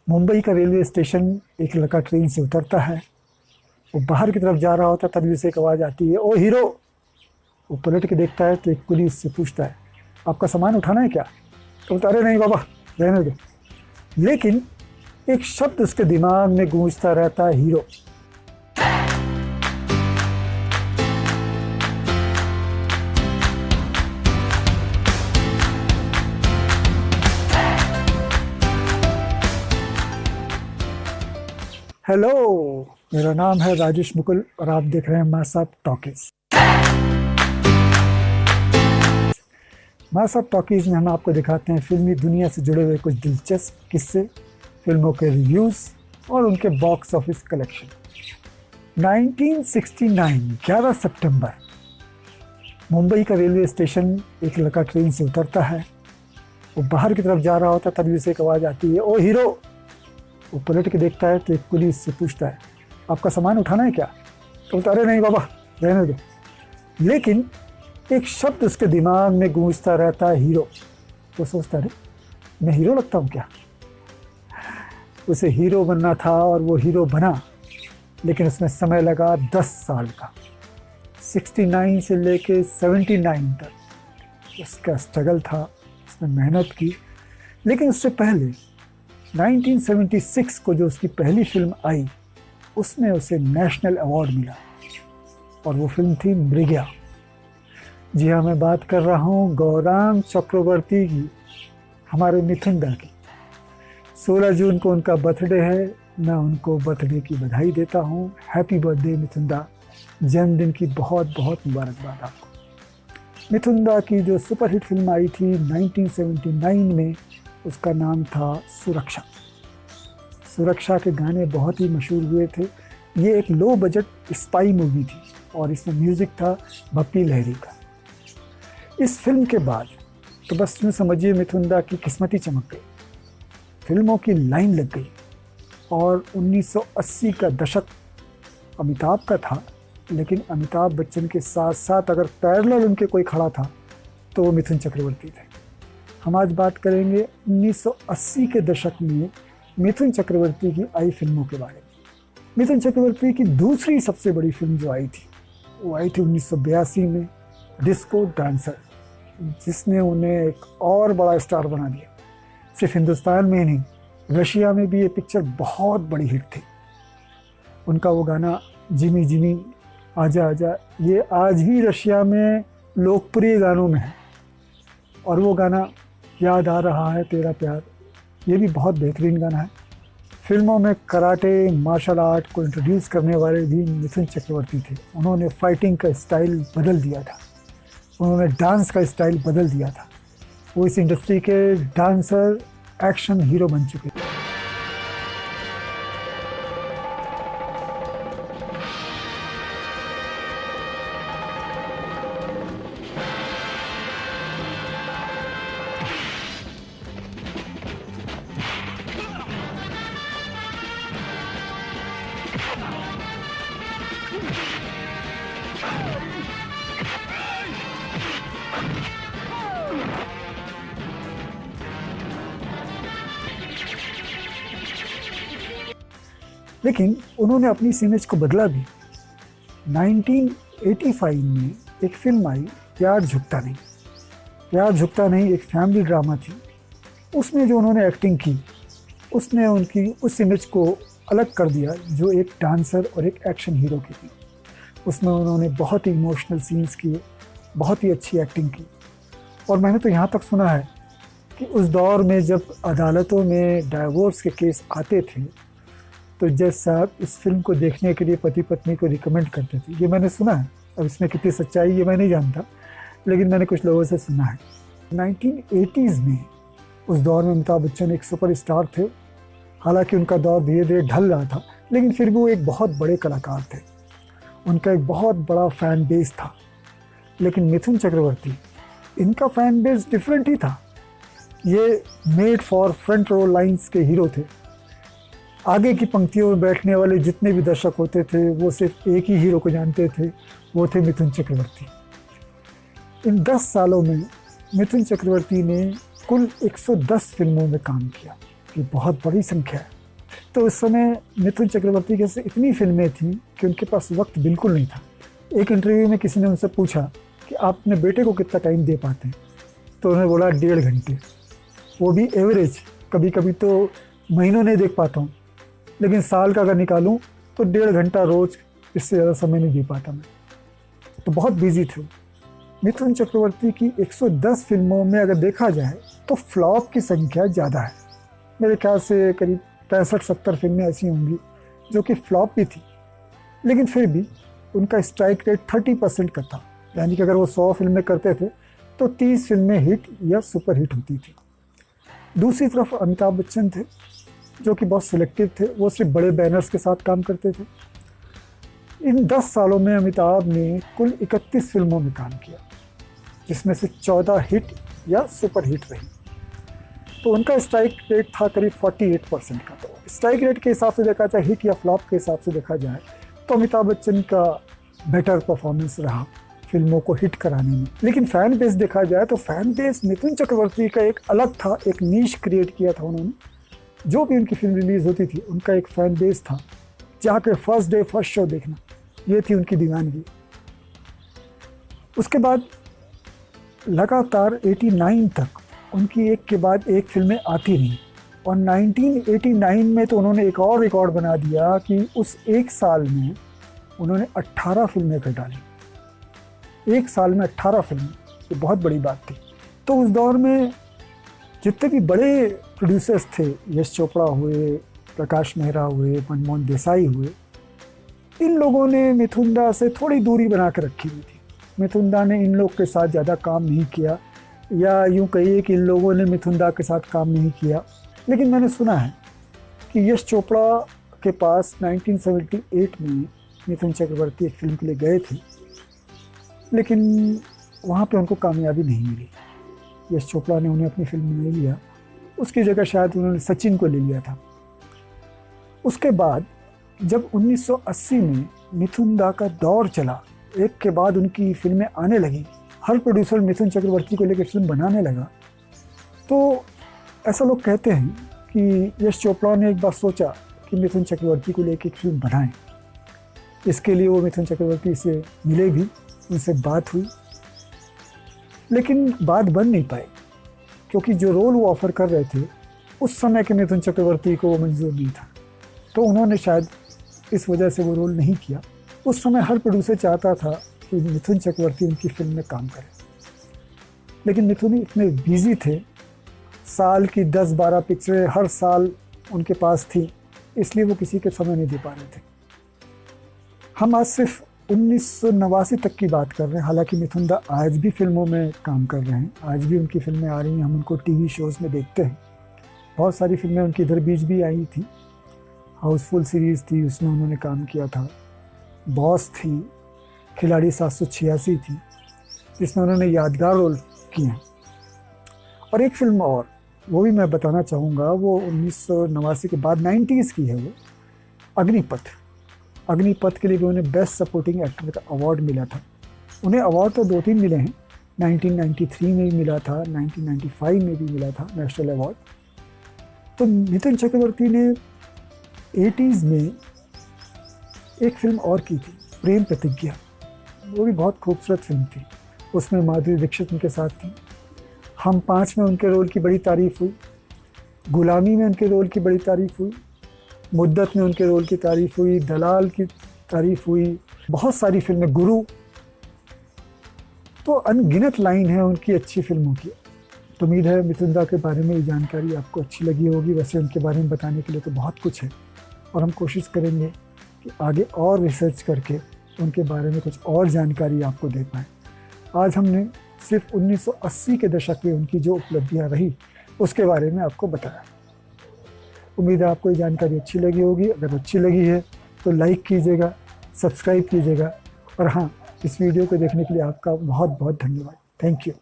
मुंबई का railway station एक लड़का ट्रेन से उतरता है। वो बाहर की तरफ जा रहा होता तभी उसे एक आवाज़ आती है, ओ हीरो। वो पलट के देखता है तो एक कुली उससे पूछता है, आपका सामान उठाना है क्या? तो बोलता, अरे नहीं बाबा, रहने दो। लेकिन एक शब्द उसके दिमाग में गूंजता रहता है, हीरो। हेलो, मेरा नाम है राजेश मुकुल और आप देख रहे हैं मासाब टॉकीज। मासाब टॉकीज में हम आपको दिखाते हैं फिल्मी दुनिया से जुड़े हुए कुछ दिलचस्प किस्से, फिल्मों के रिव्यूज़ और उनके बॉक्स ऑफिस कलेक्शन। 1969 11 सितंबर, मुंबई का रेलवे स्टेशन एक लड़का ट्रेन से उतरता है। वो बाहर की तरफ जा रहा होता तभी उसे एक आवाज़ आती है, ओ हीरो। वो पलट के देखता है तो एक कुली उससे पूछता है, आपका सामान उठाना है क्या? तो बोलता, अरे नहीं बाबा, रहने दो। लेकिन एक शब्द उसके दिमाग में गूंजता रहता है, हीरो। तो सोचता, अरे मैं हीरो लगता हूँ क्या? उसे हीरो बनना था और वो हीरो बना, लेकिन उसमें समय लगा 10 साल का। 69 से लेके 79 तक उसका स्ट्रगल था, उसने मेहनत की। लेकिन उससे पहले 1976 को जो उसकी पहली फिल्म आई, उसमें उसे नेशनल अवार्ड मिला और वो फिल्म थी मृग्या। जी हाँ, मैं बात कर रहा हूँ गौरांग चक्रवर्ती की, हमारे मिथुन दा की। 16 जून को उनका बर्थडे है। मैं उनको बर्थडे की बधाई देता हूँ। हैप्पी बर्थडे मिथुन दा, जन्मदिन की बहुत बहुत मुबारकबाद आपको। मिथुन दा की जो सुपरहिट फिल्म आई थी 1979 में, उसका नाम था सुरक्षा। सुरक्षा के गाने बहुत ही मशहूर हुए थे। ये एक लो बजट स्पाई मूवी थी और इसमें म्यूज़िक था भप्पी लहरी का। इस फिल्म के बाद तो बस यूँ समझिए मिथुन दा की किस्मत ही चमक गई, फिल्मों की लाइन लग गई। और 1980 का दशक अमिताभ का था, लेकिन अमिताभ बच्चन के साथ साथ अगर पैरेलल उनके कोई खड़ा था तो वो मिथुन चक्रवर्ती थे। हम आज बात करेंगे 1980 के दशक में मिथुन चक्रवर्ती की आई फिल्मों के बारे में। मिथुन चक्रवर्ती की दूसरी सबसे बड़ी फिल्म जो आई थी, वो आई थी 1982 में, डिस्को डांसर, जिसने उन्हें एक और बड़ा स्टार बना दिया। सिर्फ हिंदुस्तान में ही नहीं, रशिया में भी ये पिक्चर बहुत बड़ी हिट थी। उनका वो गाना जिमी जिमी आजा आजा, ये आज भी रशिया में लोकप्रिय गानों में है। और वो गाना याद आ रहा है तेरा प्यार, ये भी बहुत बेहतरीन गाना है। फिल्मों में कराटे मार्शल आर्ट को इंट्रोड्यूस करने वाले भी मिथुन चक्रवर्ती थे। उन्होंने फाइटिंग का स्टाइल बदल दिया था, उन्होंने डांस का स्टाइल बदल दिया था। वो इस इंडस्ट्री के डांसर, एक्शन हीरो बन चुके थे। लेकिन उन्होंने अपनी इस इमेज को बदला भी। 1985 में एक फिल्म आई, प्यार झुकता नहीं। प्यार झुकता नहीं एक फैमिली ड्रामा थी। उसमें जो उन्होंने एक्टिंग की, उसने उनकी उस इमेज को अलग कर दिया जो एक डांसर और एक एक्शन हीरो की थी। उसमें उन्होंने बहुत ही इमोशनल सीन्स किए, बहुत ही अच्छी एक्टिंग की। और मैंने तो यहाँ तक सुना है कि उस दौर में जब अदालतों में डाइवोर्स के केस आते थे तो जज साहब इस फिल्म को देखने के लिए पति पत्नी को रिकमेंड करते थे। ये मैंने सुना है। अब इसमें कितनी सच्चाई ये मैं नहीं जानता, लेकिन मैंने कुछ लोगों से सुना है। 1980s में उस दौर में अमिताभ बच्चन एक सुपरस्टार थे। हालांकि उनका दौर धीरे धीरे ढल रहा था, लेकिन फिर भी वो एक बहुत बड़े कलाकार थे। उनका एक बहुत बड़ा फ़ैन बेस था। लेकिन मिथुन चक्रवर्ती, इनका फ़ैन बेस डिफरेंट ही था। ये made for front row lines के हीरो थे। आगे की पंक्तियों में बैठने वाले जितने भी दर्शक होते थे वो सिर्फ एक ही हीरो को जानते थे, वो थे मिथुन चक्रवर्ती। इन 10 सालों में मिथुन चक्रवर्ती ने कुल 110 फिल्मों में काम किया। ये बहुत बड़ी संख्या है। तो उस समय मिथुन चक्रवर्ती के से इतनी फिल्में थीं कि उनके पास वक्त बिल्कुल नहीं था। एक इंटरव्यू में किसी ने उनसे पूछा कि आप अपने बेटे को कितना टाइम दे पाते हैं, तो उन्होंने बोला 1.5 घंटे, वो भी एवरेज। कभी कभी तो महीनों नहीं देख पाता हूँ, लेकिन साल का अगर निकालूँ तो 1.5 घंटा रोज़, इससे ज़्यादा समय नहीं दे पाता मैं। तो बहुत बिजी थे। मिथुन चक्रवर्ती की 110 फिल्मों में अगर देखा जाए तो फ्लॉप की संख्या ज़्यादा है। मेरे ख्याल से करीब 65-70 फिल्में ऐसी होंगी जो कि फ्लॉप भी थी, लेकिन फिर भी उनका स्ट्राइक रेट 30% का था। यानी कि अगर वो 100 फिल्में करते थे तो 30 फिल्में हिट या सुपर हिट होती थी। दूसरी तरफ अमिताभ बच्चन थे जो कि बहुत सिलेक्टिव थे, वो सिर्फ बड़े बैनर्स के साथ काम करते थे। इन 10 सालों में अमिताभ ने कुल 31 फिल्मों में काम किया, जिसमें से 14 हिट या सुपर हिट रही। तो उनका स्ट्राइक रेट था करीब 48% का। तो स्ट्राइक रेट के हिसाब से देखा जाए, हिट या फ्लॉप के हिसाब से देखा जाए, तो अमिताभ बच्चन का बेटर परफॉर्मेंस रहा फिल्मों को हिट कराने में। लेकिन फ़ैन बेस देखा जाए तो फ़ैन बेस मिथुन चक्रवर्ती का एक अलग था, एक नीश क्रिएट किया था उन्होंने। जो भी उनकी फिल्म रिलीज़ होती थी उनका एक फ़ैन बेस था, जहाँ के फर्स्ट डे फर्स्ट शो देखना, ये थी उनकी दीवानगी। उसके बाद लगातार 89 तक उनकी एक के बाद एक फिल्में आती रहीं, और 1989 में तो उन्होंने एक और रिकॉर्ड बना दिया कि उस एक साल में उन्होंने 18 फिल्में कर डाली। एक साल में 18 फिल्में, ये बहुत बड़ी बात थी। तो उस दौर में जितने भी बड़े प्रोड्यूसर्स थे, यश चोपड़ा हुए, प्रकाश मेहरा हुए, मनमोहन देसाई हुए, इन लोगों ने मिथुन दा से थोड़ी दूरी बना के रखी हुई थी। मिथुन दा ने इन लोग के साथ ज़्यादा काम नहीं किया, या यूँ कहिए कि इन लोगों ने मिथुन दा के साथ काम नहीं किया। लेकिन मैंने सुना है कि यश चोपड़ा के पास 1978 में मिथुन चक्रवर्ती एक फिल्म के लिए गए थे, लेकिन वहाँ पे उनको कामयाबी नहीं मिली। यश चोपड़ा ने उन्हें अपनी फिल्म में नहीं लिया, उसकी जगह शायद उन्होंने सचिन को ले लिया था। उसके बाद जब 1980 में मिथुन दा का दौर चला, एक के बाद उनकी फिल्में आने लगी, हर प्रोड्यूसर मिथुन चक्रवर्ती को लेकर फिल्म बनाने लगा, तो ऐसा लोग कहते हैं कि यश चोपड़ा ने एक बार सोचा कि मिथुन चक्रवर्ती को लेकर एक फिल्म बनाएं। इसके लिए वो मिथुन चक्रवर्ती से मिले भी, उनसे बात हुई, लेकिन बात बन नहीं पाई, क्योंकि जो रोल वो ऑफ़र कर रहे थे उस समय के मिथुन चक्रवर्ती को वो मंजूर नहीं था। तो उन्होंने शायद इस वजह से वो रोल नहीं किया। उस समय हर प्रोड्यूसर चाहता था कि मिथुन चक्रवर्ती उनकी फिल्म में काम करे, लेकिन मिथुन इतने बिजी थे, साल की 10-12 पिक्चरें हर साल उनके पास थी, इसलिए वो किसी के समय नहीं दे पा रहे थे। हम आज सिर्फ 1989 तक की बात कर रहे हैं। हालांकि मिथुन दा आज भी फिल्मों में काम कर रहे हैं, आज भी उनकी फिल्में आ रही हैं, हम उनको टीवी शोज़ में देखते हैं। बहुत सारी फिल्में उनकी इधर बीच भी आई थी। हाउसफुल सीरीज़ थी, उसमें उन्होंने काम किया था। बॉस थी, खिलाड़ी 786 थी, जिसमें उन्होंने यादगार रोल किए हैं। और एक फिल्म और, वो भी मैं बताना चाहूँगा, वो 1989 के बाद 90s की है, वो अग्निपथ। अग्निपथ के लिए भी उन्हें बेस्ट सपोर्टिंग एक्टर का अवार्ड मिला था। उन्हें अवार्ड तो 2-3 मिले हैं, 1993 में भी मिला था, 1995 में भी मिला था नेशनल अवार्ड। तो मिथुन चक्रवर्ती ने 80s में एक फिल्म और की थी, प्रेम प्रतिज्ञा। वो भी बहुत खूबसूरत फिल्म थी, उसमें माधुरी दीक्षित उनके साथ थी। हम 5 में उनके रोल की बड़ी तारीफ़ हुई, गुलामी में उनके रोल की बड़ी तारीफ़ हुई, मुद्दत में उनके रोल की तारीफ़ हुई, दलाल की तारीफ़ हुई, बहुत सारी फिल्में, गुरु। तो अनगिनत लाइन है उनकी अच्छी फिल्मों की। तो उम्मीद है मिथुन दा के बारे में ये जानकारी आपको अच्छी लगी होगी। वैसे उनके बारे में बताने के लिए तो बहुत कुछ है, और हम कोशिश करेंगे कि आगे और रिसर्च करके उनके बारे में कुछ और जानकारी आपको दे पाएँ। आज हमने सिर्फ 1980 के दशक में उनकी जो उपलब्धियाँ रही उसके बारे में आपको बताया। उम्मीद है आपको ये जानकारी अच्छी लगी होगी। अगर अच्छी लगी है तो लाइक कीजिएगा, सब्सक्राइब कीजिएगा, और हाँ, इस वीडियो को देखने के लिए आपका बहुत बहुत धन्यवाद। Thank you.